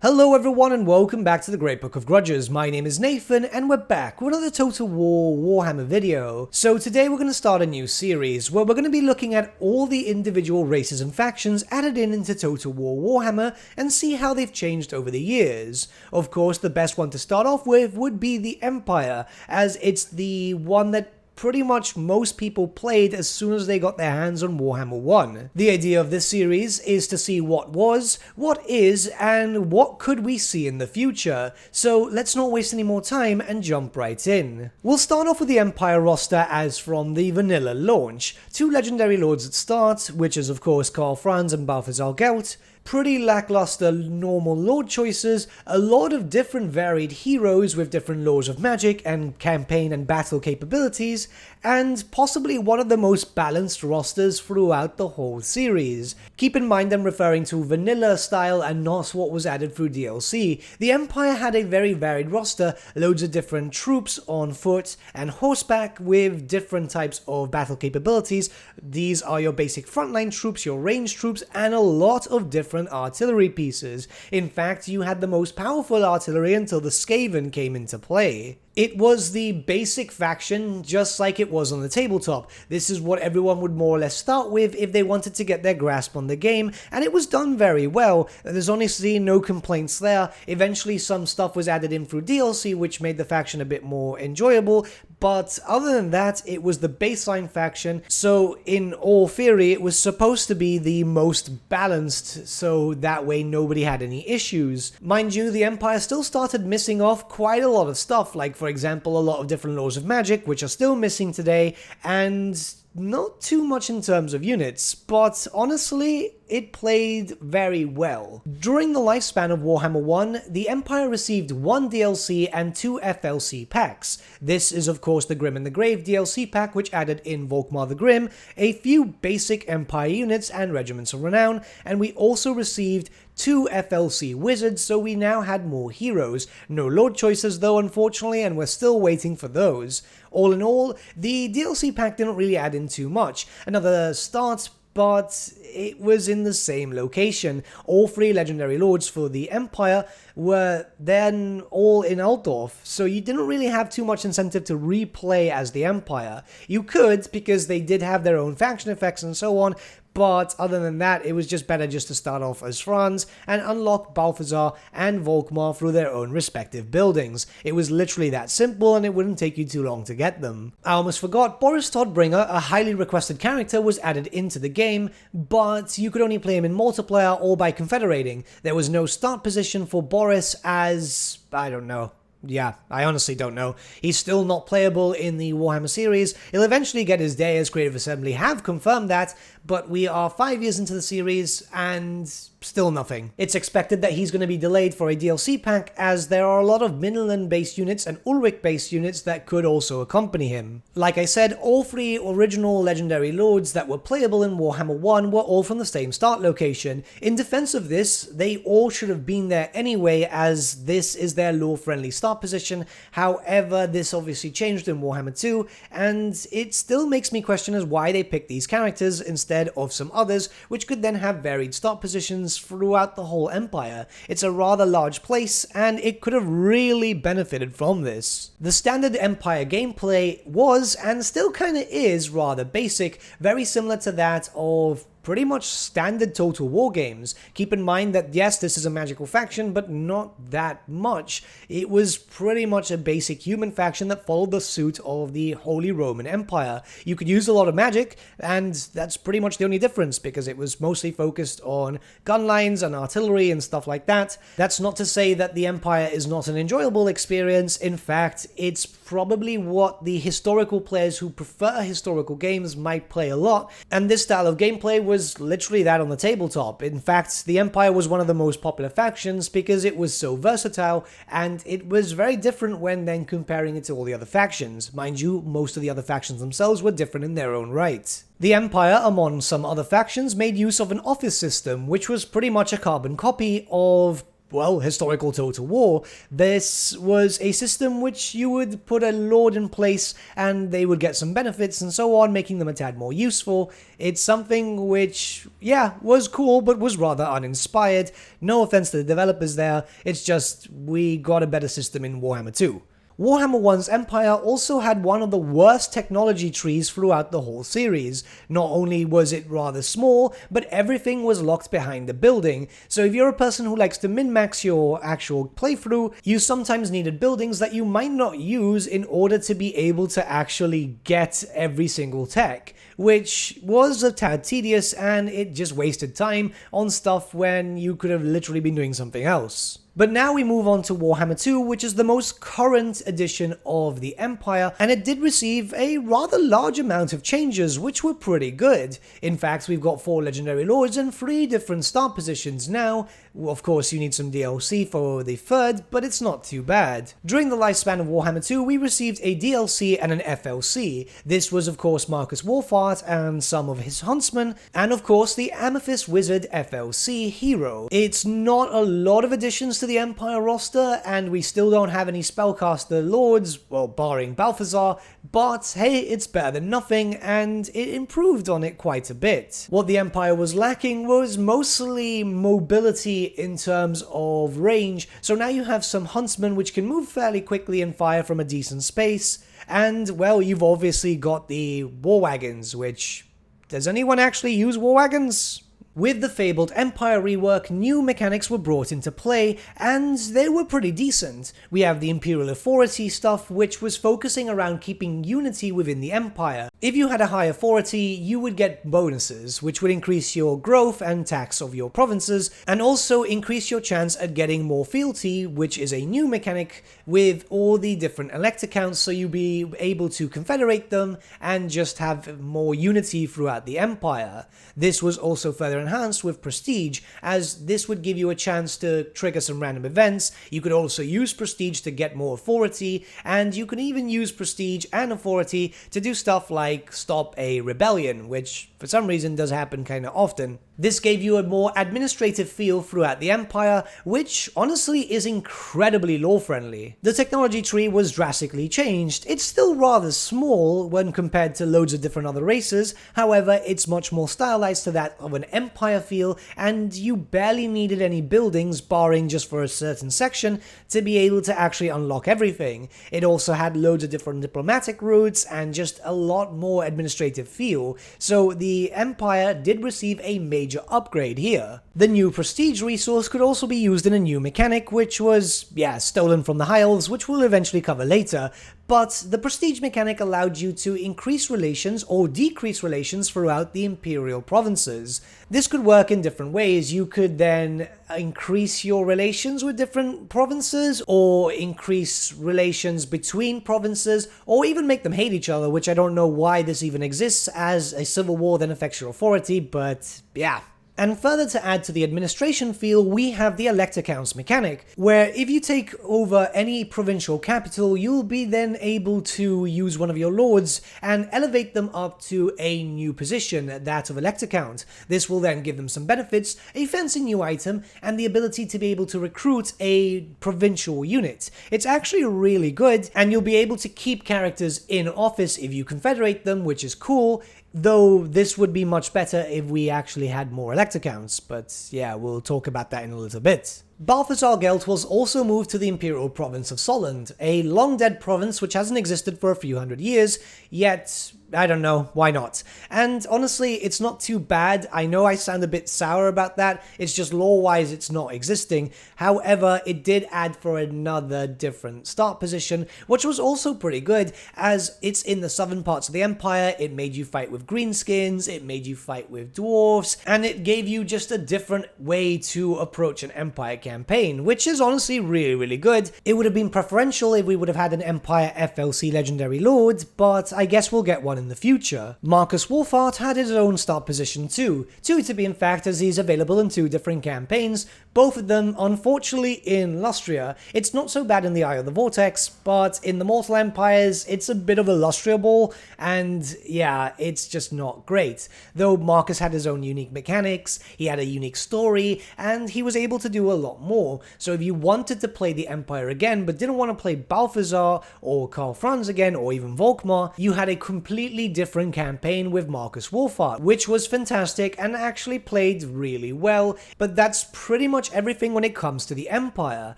Hello everyone and welcome back to the Great Book of Grudges. My name is Nathan and we're back with another Total War Warhammer video. So today we're going to start a new series where we're going to be looking at all the individual races and factions added into Total War Warhammer and see how they've changed over the years. Of course, the best one to start off with would be the Empire, as it's the one that pretty much most people played as soon as they got their hands on Warhammer 1. The idea of this series is to see what was, what is, and what could we see in the future. So let's not waste any more time and jump right in. We'll start off with the Empire roster as from the vanilla launch. 2 legendary lords at start, which is of course Karl Franz and Balthazar Gelt. Pretty lackluster normal lord choices, a lot of different varied heroes with different laws of magic and campaign and battle capabilities, and possibly one of the most balanced rosters throughout the whole series. Keep in mind I'm referring to vanilla style and not what was added through DLC. The Empire had a very varied roster, loads of different troops on foot and horseback with different types of battle capabilities. These are your basic frontline troops, your ranged troops, and a lot of different artillery pieces. In fact, you had the most powerful artillery until the Skaven came into play. It was the basic faction just like it was on the tabletop. This is what everyone would more or less start with if they wanted to get their grasp on the game, and it was done very well. There's honestly no complaints there. Eventually some stuff was added in through DLC which made the faction a bit more enjoyable, but other than that it was the baseline faction, so in all theory it was supposed to be the most balanced, so that way nobody had any issues. Mind you, the Empire still started missing off quite a lot of stuff, like for example a lot of different laws of magic which are still missing today, and not too much in terms of units, but honestly, it played very well. During the lifespan of Warhammer 1, the Empire received 1 DLC and 2 FLC packs. This is of course the Grim and the Grave DLC pack, which added in Volkmar the Grim, a few basic Empire units and regiments of renown, and we also received 2 FLC wizards, so we now had more heroes. No lord choices though, unfortunately, and we're still waiting for those. All in all, the DLC pack didn't really add in too much. Another start, but it was in the same location. All 3 legendary lords for the Empire were then all in Altdorf, so you didn't really have too much incentive to replay as the Empire. You could, because they did have their own faction effects and so on, but other than that, it was just better just to start off as Franz and unlock Balthazar and Volkmar through their own respective buildings. It was literally that simple and it wouldn't take you too long to get them. I almost forgot, Boris Todbringer, a highly requested character, was added into the game, but you could only play him in multiplayer or by confederating. There was no start position for Boris as, I don't know. Yeah, I honestly don't know. He's still not playable in the Warhammer series. He'll eventually get his day, as Creative Assembly have confirmed that, but we are 5 years into the series and still nothing. It's expected that he's going to be delayed for a DLC pack, as there are a lot of Midland-based units and Ulrich-based units that could also accompany him. Like I said, all 3 original legendary lords that were playable in Warhammer 1 were all from the same start location. In defense of this, they all should have been there anyway, as this is their lore-friendly start position. However, this obviously changed in Warhammer 2, and it still makes me question as why they picked these characters instead of some others, which could then have varied start positions throughout the whole Empire. It's a rather large place, and it could have really benefited from this. The standard Empire gameplay was, and still kinda is, rather basic, very similar to that of pretty much standard Total War games. Keep in mind that yes, this is a magical faction, but not that much. It was pretty much a basic human faction that followed the suit of the Holy Roman Empire. You could use a lot of magic, and that's pretty much the only difference, because it was mostly focused on gun lines and artillery and stuff like that. That's not to say that the Empire is not an enjoyable experience. In fact, it's probably what the historical players who prefer historical games might play a lot, and this style of gameplay was literally that on the tabletop. In fact, the Empire was one of the most popular factions because it was so versatile, and it was very different when then comparing it to all the other factions. Mind you, most of the other factions themselves were different in their own right. The Empire, among some other factions, made use of an office system, which was pretty much a carbon copy of well, historical Total War, this was a system which you would put a lord in place and they would get some benefits and so on, making them a tad more useful. It's something which, yeah, was cool, but was rather uninspired. No offense to the developers there, it's just we got a better system in Warhammer 2. Warhammer 1's Empire also had one of the worst technology trees throughout the whole series. Not only was it rather small, but everything was locked behind the building, so if you're a person who likes to min-max your actual playthrough, you sometimes needed buildings that you might not use in order to be able to actually get every single tech, which was a tad tedious and it just wasted time on stuff when you could have literally been doing something else. But now we move on to Warhammer 2, which is the most current edition of the Empire, and it did receive a rather large amount of changes, which were pretty good. In fact, we've got 4 legendary lords and 3 different start positions now. Of course, you need some DLC for the 3rd, but it's not too bad. During the lifespan of Warhammer 2, we received a DLC and an FLC. This was, of course, Marcus Wolfhart and some of his huntsmen, and of course, the Amethyst Wizard FLC hero. It's not a lot of additions to the Empire roster, and we still don't have any spellcaster lords, well, barring Balthazar, but hey, it's better than nothing, and it improved on it quite a bit. What the Empire was lacking was mostly mobility in terms of range, so now you have some huntsmen which can move fairly quickly and fire from a decent space, and well, you've obviously got the war wagons, which, does anyone actually use war wagons? With the fabled Empire rework, new mechanics were brought into play, and they were pretty decent. We have the Imperial Authority stuff, which was focusing around keeping unity within the Empire. If you had a high authority, you would get bonuses, which would increase your growth and tax of your provinces, and also increase your chance at getting more fealty, which is a new mechanic with all the different elector counts, so you'll be able to confederate them and just have more unity throughout the Empire. This was also further enhanced with prestige, as this would give you a chance to trigger some random events. You could also use prestige to get more authority, and you can even use prestige and authority to do stuff like stop a rebellion, which for some reason does happen kind of often. This gave you a more administrative feel throughout the Empire, which honestly is incredibly lore-friendly. The technology tree was drastically changed. It's still rather small when compared to loads of different other races, however it's much more stylized to that of an Empire feel, and you barely needed any buildings, barring just for a certain section, to be able to actually unlock everything. It also had loads of different diplomatic routes and just a lot more administrative feel, so the Empire did receive a major upgrade here. The new prestige resource could also be used in a new mechanic, which was, stolen from the High Elves, which we'll eventually cover later, but the prestige mechanic allowed you to increase relations or decrease relations throughout the Imperial provinces. This could work in different ways. You could then increase your relations with different provinces, or increase relations between provinces, or even make them hate each other, which I don't know why this even exists, as a civil war then affects your authority, but yeah. And further to add to the administration feel, we have the elector counts mechanic, where if you take over any provincial capital, you'll be then able to use one of your lords and elevate them up to a new position, that of elector count. This will then give them some benefits, a fancy new item, and the ability to be able to recruit a provincial unit. It's actually really good, and you'll be able to keep characters in office if you confederate them, which is cool. Though this would be much better if we actually had more elector counts, but yeah, we'll talk about that in a little bit. Balthazar Gelt was also moved to the Imperial Province of Solent, a long-dead province which hasn't existed for a few hundred years, yet, I don't know, why not? And honestly, it's not too bad. I know I sound a bit sour about that, it's just lore-wise it's not existing. However, it did add for another different start position, which was also pretty good, as it's in the southern parts of the Empire. It made you fight with greenskins, it made you fight with dwarves, and it gave you just a different way to approach an Empire campaign, which is honestly really good. It would have been preferential if we would have had an Empire FLC Legendary Lord, but I guess we'll get one in the future. Marcus Wolfhart had his own start position too, two to be in fact, as he's available in 2 different campaigns, both of them unfortunately in Lustria. It's not so bad in the Eye of the Vortex, but in the Mortal Empires it's a bit of a Lustria ball, and yeah, it's just not great. Though Marcus had his own unique mechanics, he had a unique story, and he was able to do a lot lot more. So if you wanted to play the Empire again, but didn't want to play Balthazar or Karl Franz again, or even Volkmar, you had a completely different campaign with Marcus Wolfhard, which was fantastic and actually played really well. But that's pretty much everything when it comes to the Empire.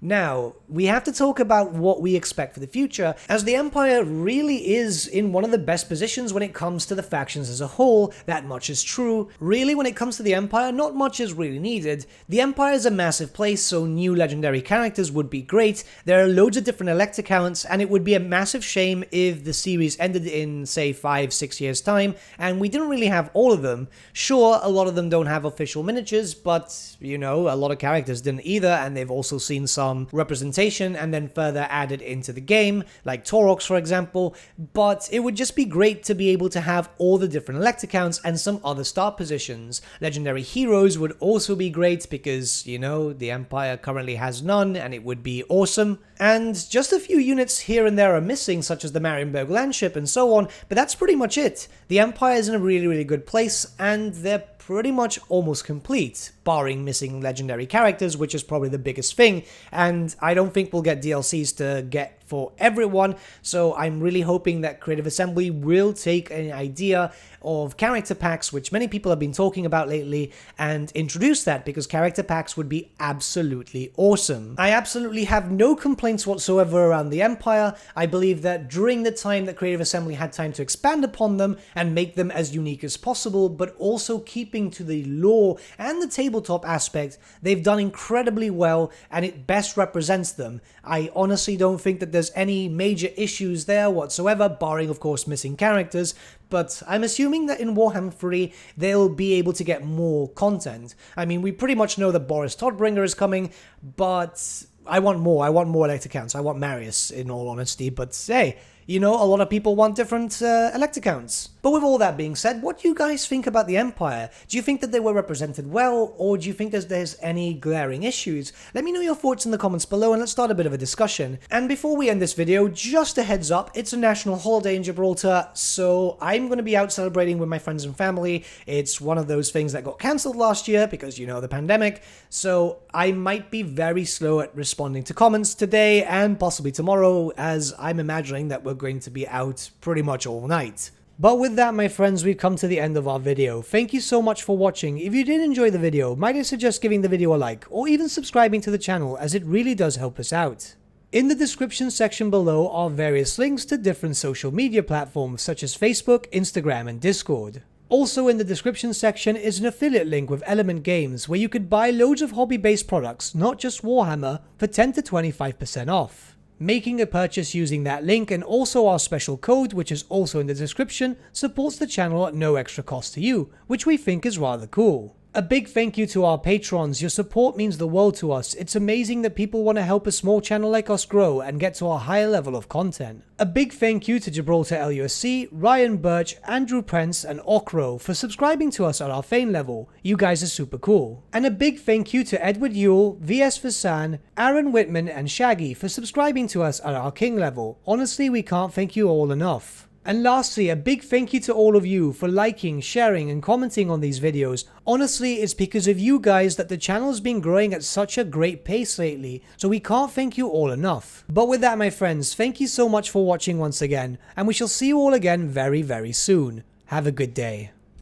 Now, we have to talk about what we expect for the future, as the Empire really is in one of the best positions when it comes to the factions as a whole. That much is true. Really, when it comes to the Empire, not much is really needed. The Empire is a massive place, so new legendary characters would be great. There are loads of different elect accounts, and it would be a massive shame if the series ended in, say, 5-6 years time, and we didn't really have all of them. Sure, a lot of them don't have official miniatures, but, you know, a lot of characters didn't either, and they've also seen some representation and then further added into the game, like Taurox, for example. But it would just be great to be able to have all the different elect accounts and some other start positions. Legendary heroes would also be great because, you know, the Empire currently has none, and it would be awesome. And just a few units here and there are missing, such as the Marienburg Landship and so on, but that's pretty much it. The Empire is in a really, really good place, and they're pretty much almost complete, barring missing legendary characters, which is probably the biggest thing, and I don't think we'll get DLCs to get for everyone, so I'm really hoping that Creative Assembly will take an idea of character packs, which many people have been talking about lately, and introduce that, because character packs would be absolutely awesome. I absolutely have no complaints whatsoever around the Empire. I believe that during the time that Creative Assembly had time to expand upon them and make them as unique as possible, but also keeping to the lore and the tabletop aspect, they've done incredibly well, and it best represents them. I honestly don't think that there's any major issues there whatsoever, barring of course missing characters, but I'm assuming that in Warhammer 3 they'll be able to get more content. I mean, we pretty much know that Boris Todbringer is coming, but I want more elect accounts. I want Marius, in all honesty, but hey, you know, a lot of people want different elect accounts. But with all that being said, what do you guys think about the Empire? Do you think that they were represented well, or do you think there's any glaring issues? Let me know your thoughts in the comments below, and let's start a bit of a discussion. And before we end this video, just a heads up, it's a national holiday in Gibraltar, so I'm going to be out celebrating with my friends and family. It's one of those things that got cancelled last year because, you know, the pandemic, so I might be very slow at responding to comments today and possibly tomorrow, as I'm imagining that we're going to be out pretty much all night. But with that, my friends, we've come to the end of our video. Thank you so much for watching. If you did enjoy the video, might I suggest giving the video a like, or even subscribing to the channel, as it really does help us out. In the description section below are various links to different social media platforms such as Facebook, Instagram, and Discord. Also in the description section is an affiliate link with Element Games, where you could buy loads of hobby-based products, not just Warhammer, for 10 to 25% off. Making a purchase using that link and also our special code, which is also in the description, supports the channel at no extra cost to you, which we think is rather cool. A big thank you to our patrons. Your support means the world to us. It's amazing that people want to help a small channel like us grow and get to a higher level of content. A big thank you to Gibraltar LUSC, Ryan Bertsche, Andrew Prince, and Okro for subscribing to us at our Fane level. You guys are super cool. And a big thank you to Edward Yule, VS Vasan, Aaron Whitman, and Shaggy for subscribing to us at our King level. Honestly, we can't thank you all enough. And lastly, a big thank you to all of you for liking, sharing, and commenting on these videos. Honestly, it's because of you guys that the channel's been growing at such a great pace lately, so we can't thank you all enough. But with that, my friends, thank you so much for watching once again, and we shall see you all again very, very soon. Have a good day.